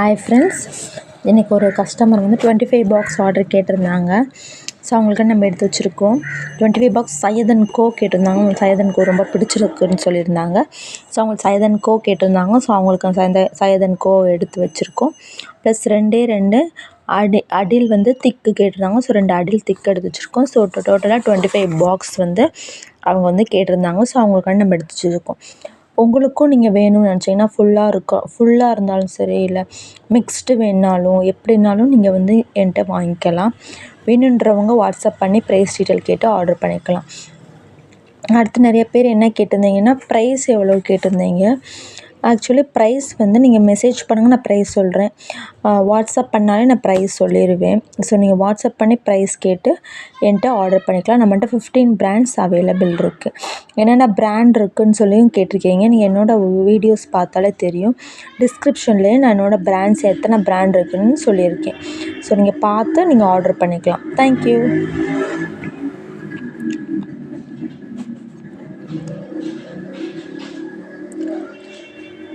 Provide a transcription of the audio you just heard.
Hi friends, இன்றைக்கி ஒரு customer வந்து 25 பாக்ஸ் ஆர்டர் கேட்டிருந்தாங்க. ஸோ அவங்களுக்கு நம்ம எடுத்து வச்சுருக்கோம். 25 பாக்ஸ் சையத் அண்ட் கோ கேட்டிருந்தாங்க. சையத் அண்ட் கோ ரொம்ப பிடிச்சிருக்குன்னு சொல்லியிருந்தாங்க. ஸோ அவங்களுக்கு சையத் அண்ட் கோ கேட்டிருந்தாங்க. ஸோ அவங்களுக்கு சையத் அண்ட் கோ எடுத்து வச்சுருக்கோம். ப்ளஸ் 2 அடில் வந்து திக்கு கேட்டிருந்தாங்க. ஸோ 2 அடில் திக்கு எடுத்து வச்சுருக்கோம். ஸோ டோட்டலாக 25 பாக்ஸ் வந்து அவங்க வந்து கேட்டிருந்தாங்க. ஸோ அவங்களுக்காண்டி நம்ம எடுத்து வச்சுருக்கோம். உங்களுக்கும் நீங்கள் வேணும்னு நினச்சிங்கன்னா ஃபுல்லாக இருந்தாலும் சரி, இல்லை மிக்ஸ்டு வேணுனாலும் எப்படினாலும் நீங்கள் வந்து என்கிட்ட வாங்கிக்கலாம். வேணுன்றவங்க வாட்ஸ்அப் பண்ணி ப்ரைஸ் டீட்டெயில் கேட்டு ஆர்டர் பண்ணிக்கலாம். அடுத்து நிறைய பேர் என்ன கேட்டிருந்தீங்கன்னா, ப்ரைஸ் எவ்வளோ கேட்டிருந்தீங்க. ஆக்சுவலி ப்ரைஸ் வந்து நீங்கள் மெசேஜ் பண்ணுங்கள், நான் ப்ரைஸ் சொல்கிறேன். வாட்ஸ்அப் பண்ணாலே நான் ப்ரைஸ் சொல்லிடுவேன். ஸோ நீங்கள் வாட்ஸ்அப் பண்ணி ப்ரைஸ் கேட்டு என்கிட்ட ஆர்டர் பண்ணிக்கலாம். நம்மகிட்ட 15 பிராண்ட்ஸ் அவைலபிள் இருக்குது. என்னென்ன பிராண்ட் இருக்குதுன்னு சொல்லியும் கேட்டிருக்கீங்க. நீங்கள் என்னோடய வீடியோஸ் பார்த்தாலே தெரியும். டிஸ்கிரிப்ஷன்லேயே நான் என்னோடய பிராண்ட்ஸ் எத்தனை பிராண்ட் இருக்குதுன்னு சொல்லியிருக்கேன். ஸோ நீங்கள் பார்த்து நீங்கள் ஆர்டர் பண்ணிக்கலாம். தேங்க்யூ.